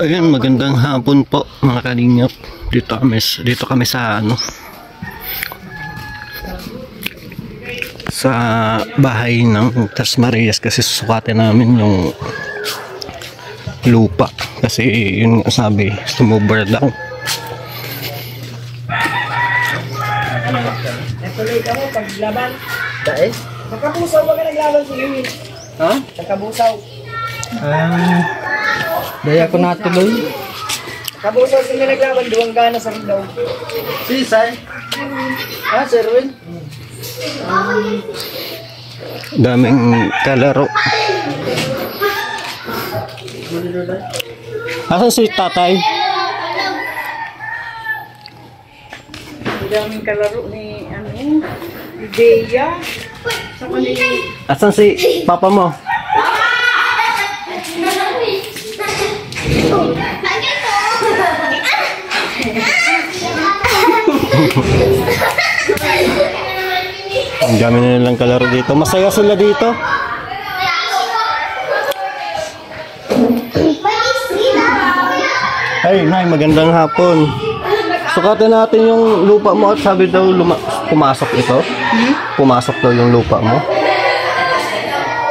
Ayan, magandang hapon po mga kalingap. Dito kami sa sa bahay ng Tas Marias kasi susukatin namin yung lupa kasi yun nga sabi, sumobra daw. Natuloy ka mo paglaban. Dahil? Nakabusaw ba ka naglaban sa iyo? Ha? Nakabusaw. Daya ko natuloy. Nakabusaw sila naglaban, duwang gana sa daw. Si Sai? Sir Win? Daming kalaro. Asan si tatay? Daming kalaro ni Ideya. Sa kanila. Asan si papa mo? Ang dami na nilang kalaro dito. Masaya sila dito. Hey, Nay, magandang hapon. Sukatin natin yung lupa mo at sabi daw pumasok ito. Pumasok daw yung lupa mo.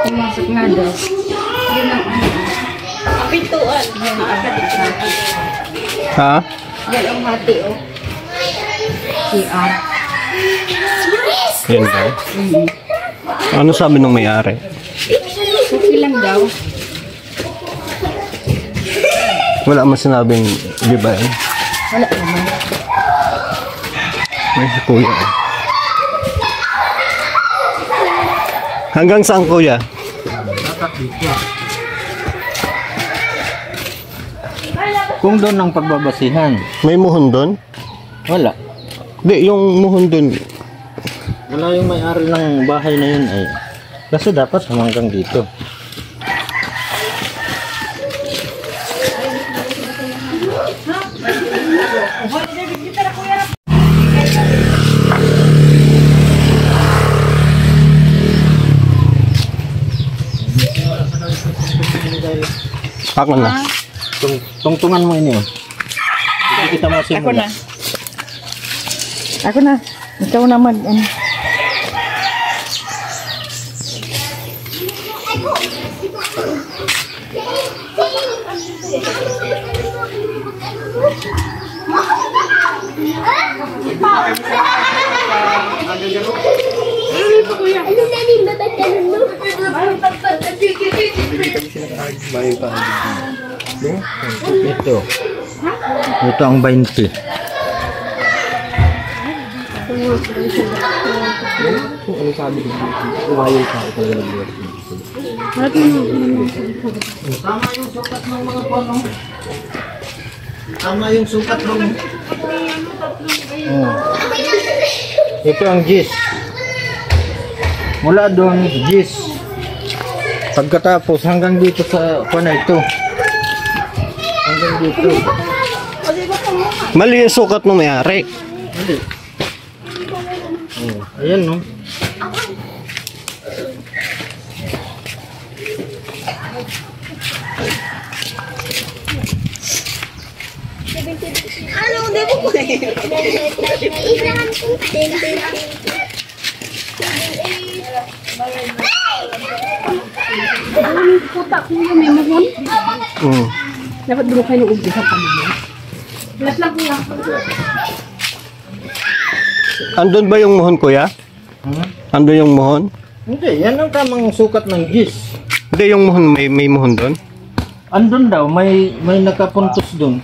Pumasok nga daw. Yun ang pintuan. Ha? Yan ang hati, oh. CR. Yan daw. Ano sabi nung may-ari? Okay lang daw. Wala man sinabing di ba yan? Wala naman. May si kuya. Hanggang saan kuya? Kung doon ang pagbabasihan. May muhon doon? Wala. Di, yung muhon doon. Wala yung may-ari ng bahay na yun ay. Kasi dapat hanggang dito. Ako na. Tungtungan mo ini. Hindi kita masimula. Ako na. Ikaw na Ito ang 20. Ano sabi ko? Umayaw ka ito lang. Tama yung sukat ng mga puno. Tama yung sukat ng. Ito ang gis. Mula doon gis. Pagkatapos hanggang dito sa kuwan ito. Hanggang dito. Mali yung sukat nung may-ari. Hindi. Ayan no. Ano, di mo po. puta ko yung may muhon. Dapat dulu kayo ng umpisa pa naman. Plus lang kuya. Andun ba yung muhon kuya? Andun yung muhon? Hindi, yan ang tamang sukat ng gis. Hindi, yung muhon, may muhon doon? Andun daw, may nakapuntos doon.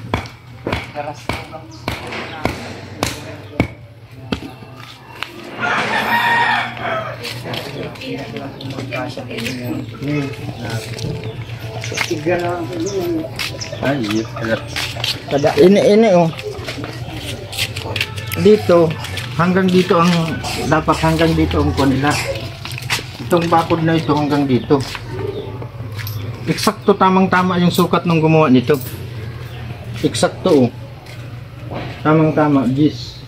Ay, ini oh. Dito, hanggang dito ang dapat hanggang dito ang kanila. Itong bakod na ito hanggang dito. Eksakto tamang-tama yung sukat ng gumawa nito. Eksakto oh. Tamang-tama, gis.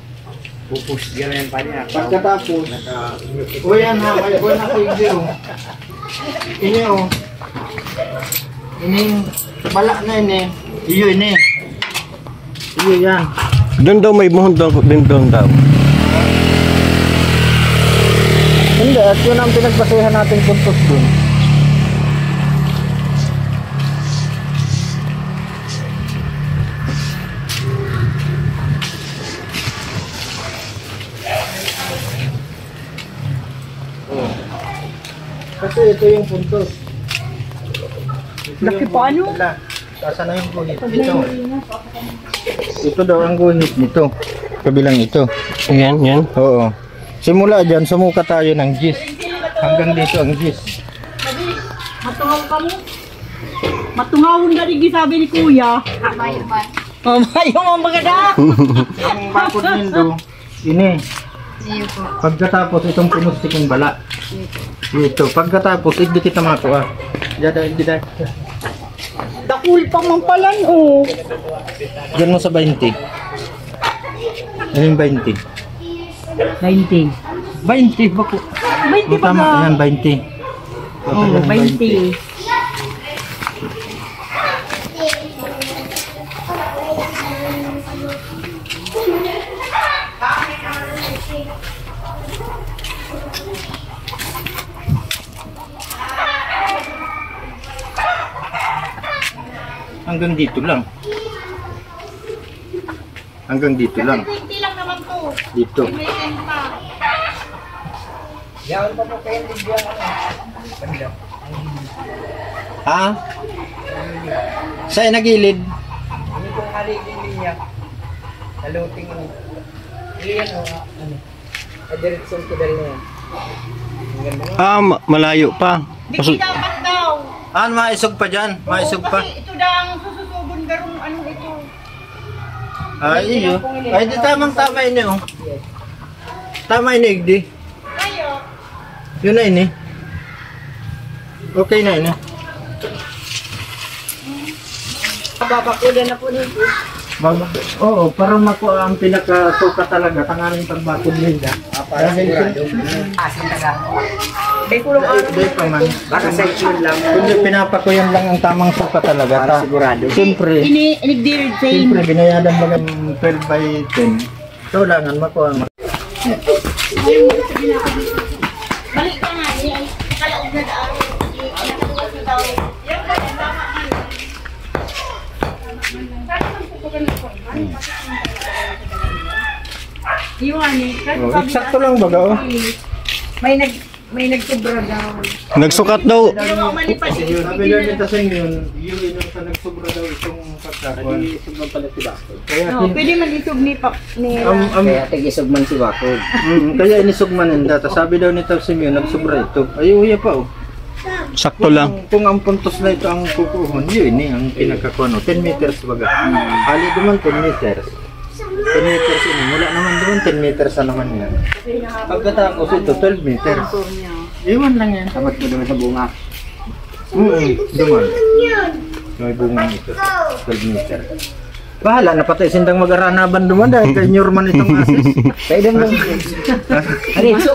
Pupus ganyan pa niya. Pagkatapos, o yan ha, may buwan na kayo oh. Ini oh. Ini bala na ini. Iyo ini. Iyo yan. Doon daw may muhon din doon daw. Hindi, at yun ang pinagbasehan natin puntos dun. Kasi ito yung puntos. Laki pa ano? Saan na yung guhit? Ito. Ito daw ang guhit nito. Kabilang ito. Yan, yan. Oo. Simula dyan, sumuka tayo ng gis. Hanggang dito ang gis. Matungaw ka mo. Matungawon ka rin sabi ni Kuya. Mamayong ang maganda. Ang bakod nindo, ini. Pagkatapos itong pinustik yung bala. Ito. Pagkatapos, hindi kita makuha. Dada, hindi dada. Dakul pa man palan oh. Diyan mo sa 20. Ano yung 20? 20. 20 bako. 20 pa Tama, ka. yan 20. Oh, 20. Hanggang dito lang. Hanggang dito lang. 20 lang naman to. Dito. May 10 pa. Yaon pa po kayo bigyan ano. Ha? Sa'yo nagilid? Hindi kong haligin niya. Naluting mo. Iliyan o ano. Adiretson ko dali na yan. Ang ganda mo. Ah, malayo pa. Hindi dapat daw. Ah, maisog pa dyan. Maisog pa. Kasi ito daw ang sususubon garong ano ito. Ay, iyo. Ay, di tamang tama ini oh. Tama ini, Igdi. Kayo. Yun na ini. Okay na ini. Babakulan na po nito. Baba. Oo, para makuha ang pinakasuka talaga. Tanganin pagbakod nila. Para sigurado. Asin taga. May kulong ano. Hindi pa man. Baka sa itlog lang. Kundi pinapakuyan lang ang tamang suka talaga. Para sigurado. Siyempre, Inigdirid sa siyempre binayadan mo ng 12 by 10. Kailangan makuha. Balik ka nga. Kalaog na daan. Nakatuwas na daw. Yung ba, tama man. Iwan eh. Oh, eksakto lang baga oh. May nagsobra daw. Nagsukat daw. Hindi mo malipad. Sabi lang nito sa inyo, yung inom sa nagsobra daw itong pagkakuan. Kaya, Pwede mag-isog ni Kaya tigisog man si Bakod. kaya inisugman nila. Tas sabi daw nito sa inyo, nagsobra ito. Ay, uya pa oh. Sakto lang. Kung ang puntos na ito ang kukuhon, yun eh, ang pinagkakuan. 10 meters baga. Hali naman 10 meters. 10 meters ini. Mula naman doon, 10 meters na naman yan. Pagkatapos ito, 12 meters. Iwan lang yan. Tamat ko naman sa bunga. Duman. May bunga ito. 12 meters. Bahala na pati sindang mag-aranaban duman dahil kay Nyorman itong asis. Kaya lang.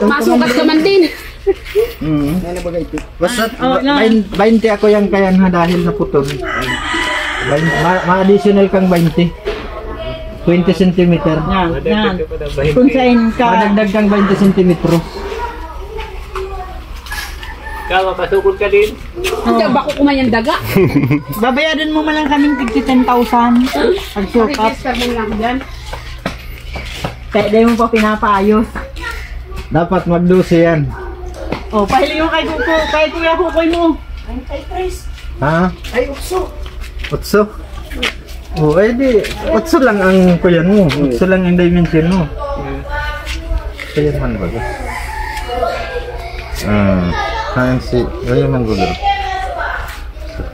Masukat ka man din. Ano ba ito? Basta Oh, na. 20 ako yung kayan ha dahil naputol. Ma-additional kang 20. 20 cm. Yan. Kung saan ka. Madagdag kang 20 cm. Kaya pasukod ka din. Hindi, bako kumayan daga. Babayadan mo man lang kaming tig 10,000. Pagsukat. Register mo lang dyan. Kaya dahil mo pa pinapaayos. Dapat mag-12 yan. O, pahiling mo kay Kuko. Kay Kuya Kukoy mo. Ay, kay Chris. Ha? Ay, ukso. 8? Oh, eh di, 8 lang ang kuyan mo. 8 lang ang dimension mo. Kaya man ba? Saan si, kaya man gulo.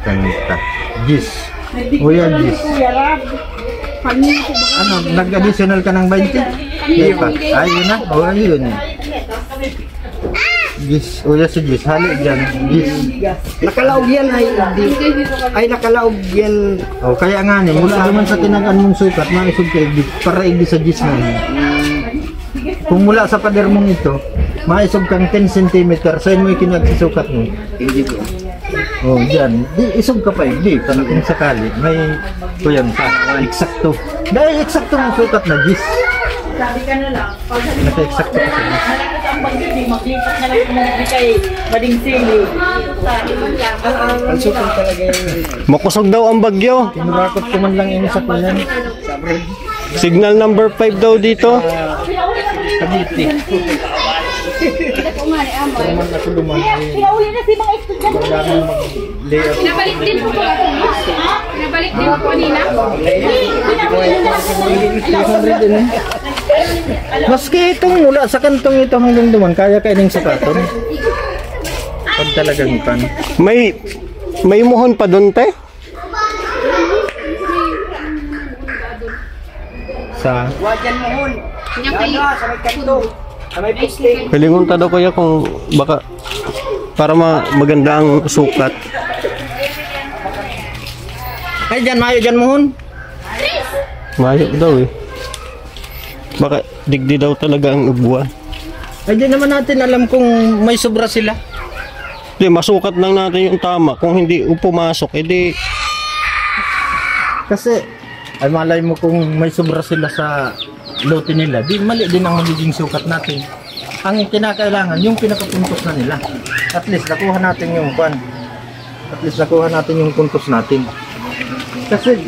Kanita. Gis. Kuya Gis. Kuya Rab. Panin ko ba? Ano, nag-additional ka ng 20? Hindi pa. Ay, yun na. O, yun. Gis. Uya si Gis. Hali dyan. Gis. Nakalaog yan ay hindi. Ay nakalaog yan. O, kaya nga niya. Mula naman sa tinagaan mong sukat, maisog ka igdi. Para igdi sa Gis na yun. Kung mula sa pader mong ito, maisog kang 10 cm. Saan mo ikinagsusukat mo? Hindi ko. Oh, dyan. Di, isog ka pa, hindi. Kung sakali, may kuyang sa eksakto. Dahil eksakto ng sukat na gis. Sabi ka na lang, pag Naka-eksakto ka sa malakas ang bagyo, di maglipat na lang kung kay Bading Sili. Ang sukol talaga yung Makusog daw ang bagyo. Kinurakot ko man lang yung sa kuyan. Signal number 5 daw dito. Kabiti. Naman na tuluman. Pinauli na si mga estudyante. Wala nang mag-layout. Pinabalik din po ba? Pinabalik din po kanina? Maski itong mula sa kantong ito hanggang duman, kaya kainin sa katon. Pag talagang kan. May muhon pa doon, te? Sa Wajan mo hun. Yung kay... Sa may kanto. Sa may pusling. Pilingon ta daw kuya kung baka para maganda ang sukat. ay dyan, mayo dyan mohon. Mayo daw eh. Baka digdi daw talaga ang ubuan. Ay di naman natin alam kung may sobra sila. Hindi, masukat lang natin yung tama. Kung hindi pumasok, edi Kasi ay malay mo kung may sobra sila sa lote nila, di mali din ang magiging sukat natin. Ang kinakailangan, yung pinakapuntos na nila. At least nakuha natin yung kwan. At least nakuha natin yung puntos natin. Kasi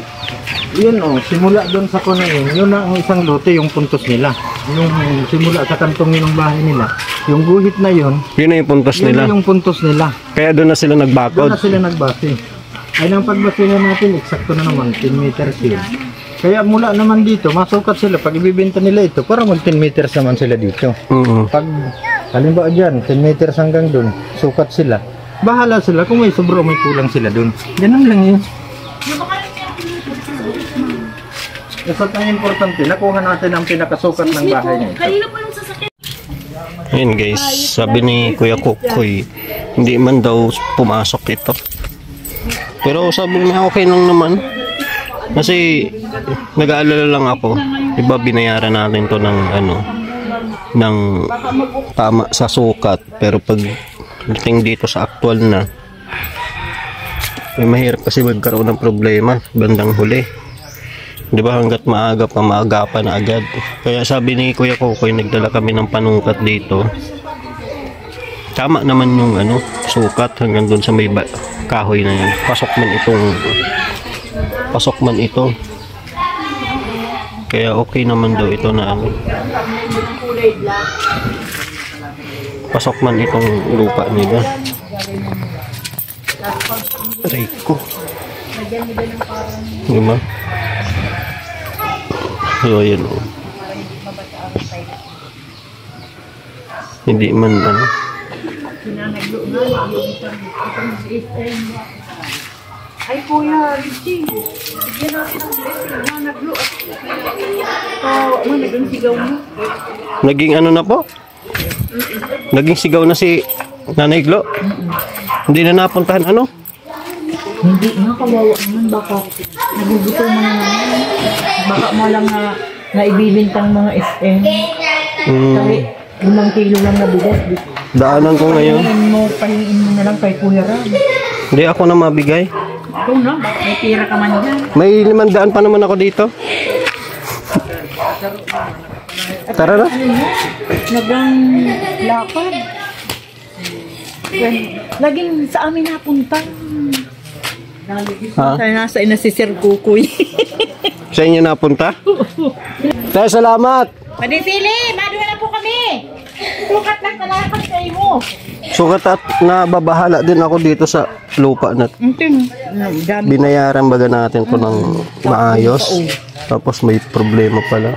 yun simula doon sa kwan na yun ang isang lote yung puntos nila. Yung simula sa kantong yun ng bahay nila. Yung guhit na yun, yun na yung puntos yun nila. na yung puntos nila. Kaya doon na sila Doon nagbakod. na sila nagbase. Ay nang pagbasihan natin, eksakto na naman, 10 meters yun. Kaya mula naman dito, masukat sila. Pag ibibenta nila ito, para mag 10 meters naman sila dito. Pag, halimbawa dyan, 10 meters hanggang dun, sukat sila. Bahala sila kung may sobra o may kulang sila dun. Ganun lang yun. Basta ang importante, nakuha natin ang pinakasukat ng bahay niya. Kanina pa yung sasakyan. Ayun guys, sabi ni Kuya Kukoy, hindi man daw pumasok ito. Pero sabi niya okay lang naman. Kasi nag-aalala lang ako. Iba binayaran natin to ng ng tama sa sukat. Pero pag dating dito sa actual na, mahirap kasi magkaroon ng problema bandang huli. Di ba hanggat maaga pa maagapan na agad. Kaya sabi ni Kuya Kukoy, nagdala kami ng panungkat dito. Tama naman yung sukat hanggang doon sa may kahoy na yun. Pasok man ito. Kaya okay naman daw ito na pasok man itong lupa nila. Aray ko. Diba? So ayan hindi man Ay kuya, Richie, bigyan natin ng blessing na naglo at naging sigaw mo. naging na po? Naging sigaw na si Nanay Glo? Hindi na napuntahan Hindi nga, kawawa naman, baka nagugutom mo na naman. Baka mo lang na ibibintang mga SM. Kahit 5 kilo lang na bigas. Daanan ko ngayon. Pahingin mo na lang kay Kuya Ram. Hindi ako na mabigay. Ikaw na, may tira ka man dyan. May 500 pa naman ako dito. Tara na. Nagang lapad. Laging sa amin napunta. Ha? Tayo nasa ina si Sir Kukoy. Sa inyo napunta? Tayo, salamat. Madisili, maduwa na po kami. Sukat lang talakad kayo mo. Sukat at nababahala din ako dito sa lupa na Dami. binayaran baga natin ko ng maayos. Tapos may problema pala.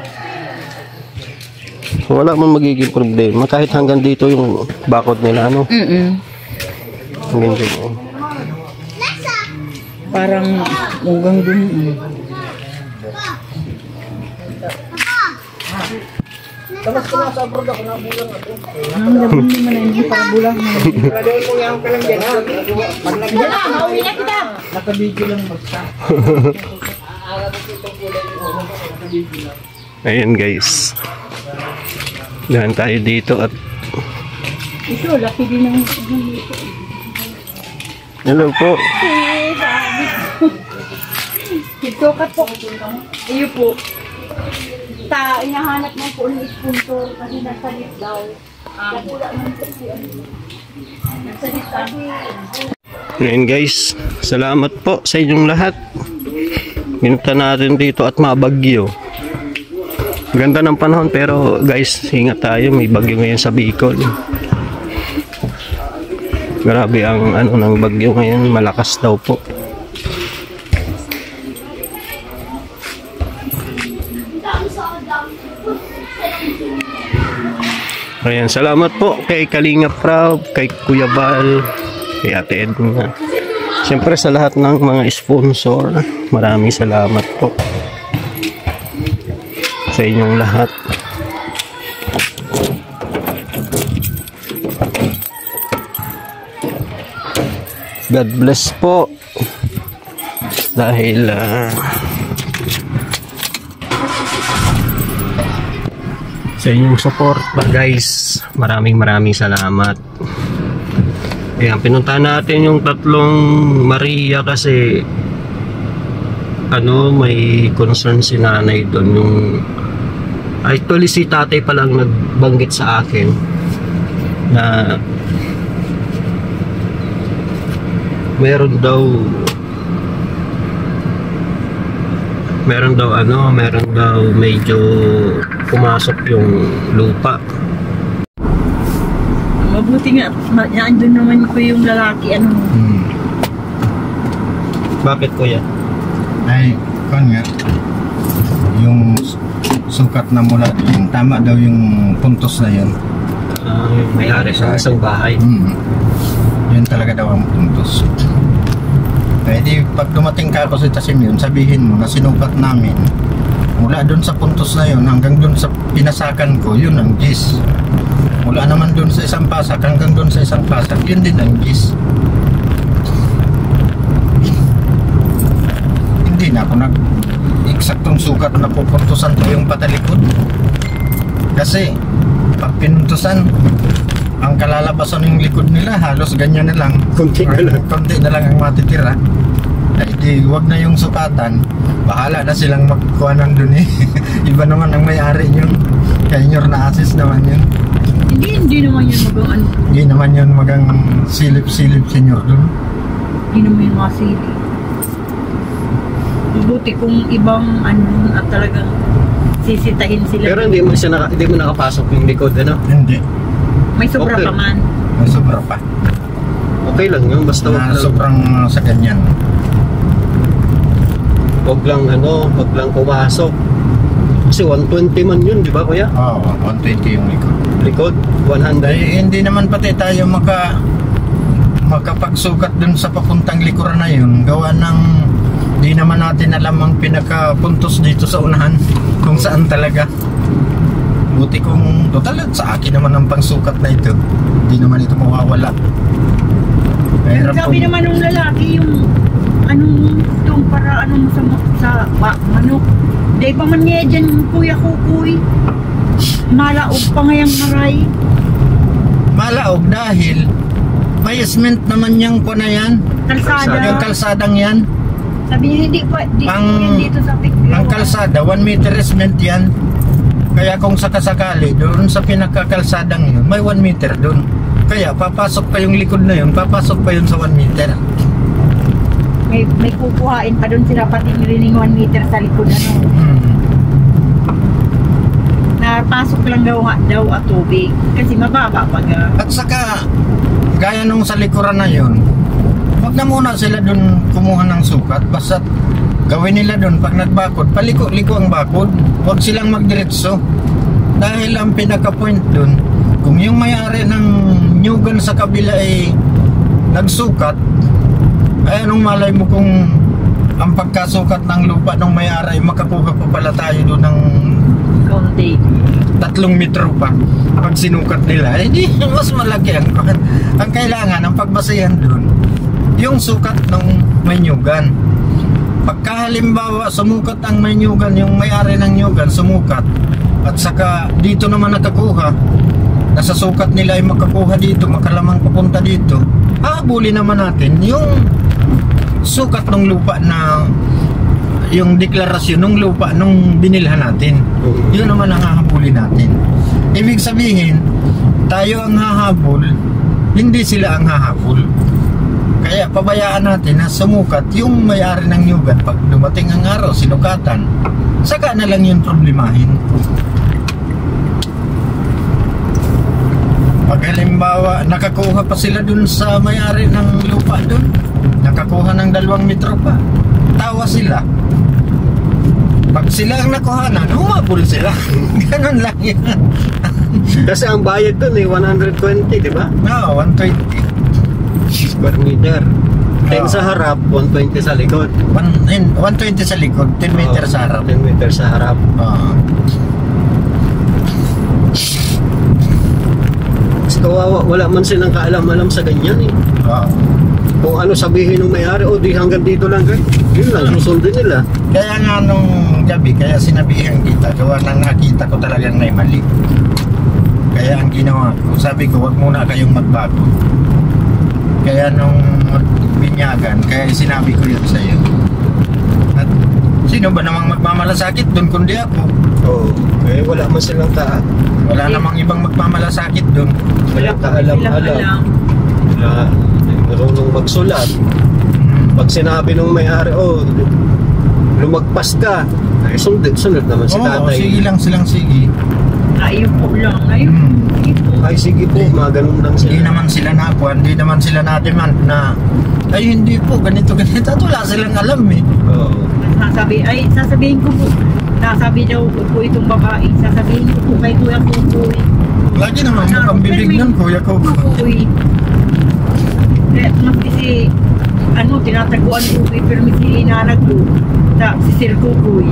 So, wala man magiging problema. Kahit hanggang dito yung bakod nila, hanggang dito. Parang hanggang dun. Tapos ko nasa abroad ako na bulang ako. Ang laban naman na hindi para bulang. Graduate mo yan ka lang dyan ha. Pag Yan na, mauwi na kita. Nakabidyo lang basta. Ayan guys. Dahan tayo dito at Ito, laki din ng Hello po. Itukat po. Iyo po. Inahanap mo po ng sponsor kasi nagsalit daw. Wala naman kasi nagsalit kami. Ngayon guys, salamat po sa inyong lahat. Minunta natin dito at mabagyo. Ganda ng panahon pero guys, ingat tayo, may bagyo ngayon sa Bicol. Grabe ang ano ng bagyo ngayon, malakas daw po. Ayan, salamat po kay Kalinga Prab, kay Kuya Val, kay Ate Edna. Siyempre sa lahat ng mga sponsor, maraming salamat po sa inyong lahat. God bless po dahil sa inyong support guys, maraming salamat. Ayan, pinunta natin yung tatlong Maria kasi ano, may concern si nanay doon. Yung actually si tatay pa lang nagbanggit sa akin na meron daw medyo pumasok yung lupa. Mabuti nga, andun naman ko yung lalaki, ano. Bakit kuya? Ay, kan nga, yung sukat na mula, yung tama daw yung puntos na yun. Yung may-ari sa isang bahay. Yun talaga daw ang puntos. Pwede, pag dumating ka ako sa Tasim yun, sabihin mo na sinukat namin. Mula dun sa puntos na yun, hanggang dun sa pinasakan ko, yun ang gis. Mula naman dun sa isang pasak, hanggang dun sa isang pasak, yun din ang gis. Hindi na ako nag-eksaktong sukat na pupuntusan pa yung patalikod. Kasi, pag pinuntusan, ang kalalabasan ng likod nila, halos ganyan na lang. Konti na lang ang matitira. Ay di, wag na yung sukatan. Bahala na silang magkuha ng dun eh. Iba naman ang may-ari yun. Kanyor na assist naman yun. Hindi naman yun magang ano. Hindi naman yun magang silip-silip senyor dun. Hindi naman yung mga silip. Mabuti kung ibang ano at talagang sisitahin sila. Pero hindi mo nakapasok yung likod, ano? Hindi. May sobra pa man. May sobra pa. Okay lang yun, basta wag lang, Sobrang sa ganyan. wag lang pumasok. Kasi 120 man yun, di ba kuya? Oo, 120 yung likod. Likod, 100. Ay, hindi naman pati tayo makapagsukat dun sa papuntang likuran na yun. Gawa ng di naman natin alam ang pinakapuntos dito sa unahan kung saan talaga. Buti kung total sa akin naman ang pangsukat na ito. Hindi naman ito mawawala. Sabi naman ng lalaki yung anong itong para anong sa manok. Dahil pa man niya dyan kuya kukuy. Malaog pa ngayang haray. Malaog dahil may cement naman yung na yan. Kalsada. Yung kalsadang yan. Sabi niya hindi pa yan dito sa Picpio. Ang kalsada, 1 meter cement yan. Kaya kung sakasakali, doon sa pinakakalsadang yun, may 1 meter doon. Kaya papasok pa yung likod na yun, papasok pa yun sa 1 meter. May kukuhain pa doon sila pati nililing 1 meter sa likod ano. Napasok lang daw at tubig kasi mababa pag At saka, gaya nung sa likuran na yun, wag na muna sila doon kumuha ng sukat, basta gawin nila doon pag nagbakod, paliko-liko ang bakod, wag silang magdiretso. Dahil ang pinaka-point doon, kung yung may-ari ng nyugan sa kabila ay nagsukat, ay anong malay mo kung ang pagkasukat ng lupa ng may-ari, makakuha pa pala tayo doon ng konti. 3 metro pa pag sinukat nila, di mas malaki ang kailangan, ang pagbasihan doon yung sukat ng may nyugan. Pagka halimbawa sumukat ang may nyugan, yung may-ari ng nyugan sumukat, at saka dito naman nakakuha, nasa sukat nila ay makakuha dito, makalamang papunta dito, habulin naman natin yung sukat ng lupa na yung deklarasyon ng lupa nung binilhan natin. Yun naman ang hahabulin natin. Ibig sabihin, tayo ang hahabol, hindi sila ang hahabol. Kaya pabayaan natin na sumukat yung may-ari ng nyugan. Pag dumating ang araw, sinukatan, saka na lang yung problemahin. Pag halimbawa, nakakuha pa sila dun sa may-ari ng lupa dun, nakakuha ng 2 metro pa, tawa sila. Pag sila ang nakuhanan, humabol sila. Ganun lang yan. Kasi ang bayad dun 120, di ba? No, 120. Per meter. 10 Oo. sa harap, 120 sa likod. 120 sa likod, 10 meter sa harap. 10 meter sa harap. Kasi kawawa, wala man silang kaalam-alam sa ganyan eh. Kung ano sabihin ng may-ari, o di hanggang dito lang kayo. Yun lang, susundin nila. Kaya nga nung gabi, kaya sinabihan kita, gawa nang nakita ko talagang may mali. Kaya ang ginawa ko, sabi ko, wag muna kayong magbago. Kaya nung binyagan, kaya sinabi ko yun sa'yo. At sino ba namang magmamalasakit doon kundi ako? Oo. Eh, wala man silang Wala namang ibang magmamalasakit doon. wala kaalam-alam. Wala marunong magsulat. Pag sinabi ng may-ari, lumagpas ka, ay sunod naman si Oo, tatay. sige lang silang sige. Ayun po lang. Ayun. Ay sige po, mga ganun lang Hindi sila. naman sila nakuha, hindi naman sila na-demand na ay hindi po, ganito. At wala silang alam eh. Oo. Sasabihin ko po. Sasabi daw po itong babae. Sasabihin ko po kay Kuya Kukoy. Lagi naman mukhang bibig nun, Kuya Coco. Kukoy. Mas kasi, tinataguan ko kay permisi inanag ko. Si Sir Kukoy.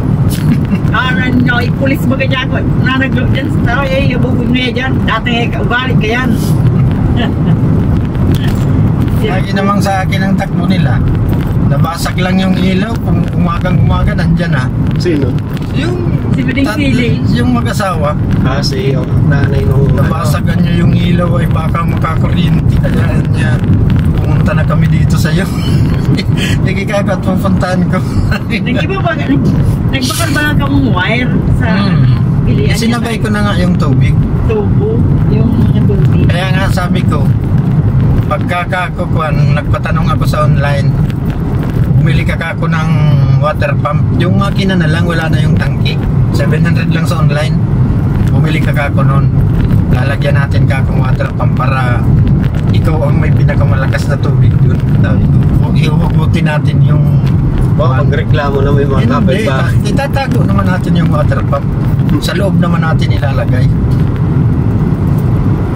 Pulis ba ganyan ko? Nanaglo dyan sa tao, abugod na dyan. Dati ugalit ka yan. Lagi namang sa akin ang takbo nila. Nabasag lang yung ilaw, kung umagang-umaga nandyan na. Sino? Yung Si Bading Sili. yung mag-asawa, Si nanay nung nabasagan niya yung ilaw ay baka makakuryente. Kaya niya, pumunta na kami dito sa'yo. Nagkikagat pupuntahan ko. Nagbakal ba ka mong wire sa pilihan? Sinabay ko na nga yung tubig. Tubo, yung mga tubig. Kaya nga sabi ko, pagkakakukuan, nagpatanong ako sa online, bumili ka ako ng water pump. Yung makina na lang, wala na yung tangki. 700 lang sa online. Bumili ka ako nun. Lalagyan natin ka akong water pump para ikaw ang may pinakamalakas na tubig dun. Ihuhugutin natin yung... magreklamo na may mga kapit ba? Itatago naman natin yung water pump. Sa loob naman natin ilalagay.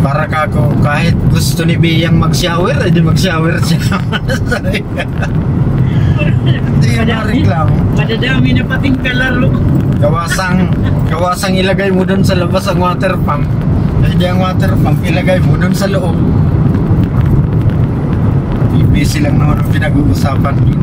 Para kako, kahit gusto ni Biyang mag-shower, ay di mag-shower siya. Hindi yung reklamo. Madadami na pating kalaro. Gawasang ilagay mo dun sa labas ang water pump. Hindi ang water pump, ilagay mo dun sa loob. Busy lang naman ang pinag-uusapan dun.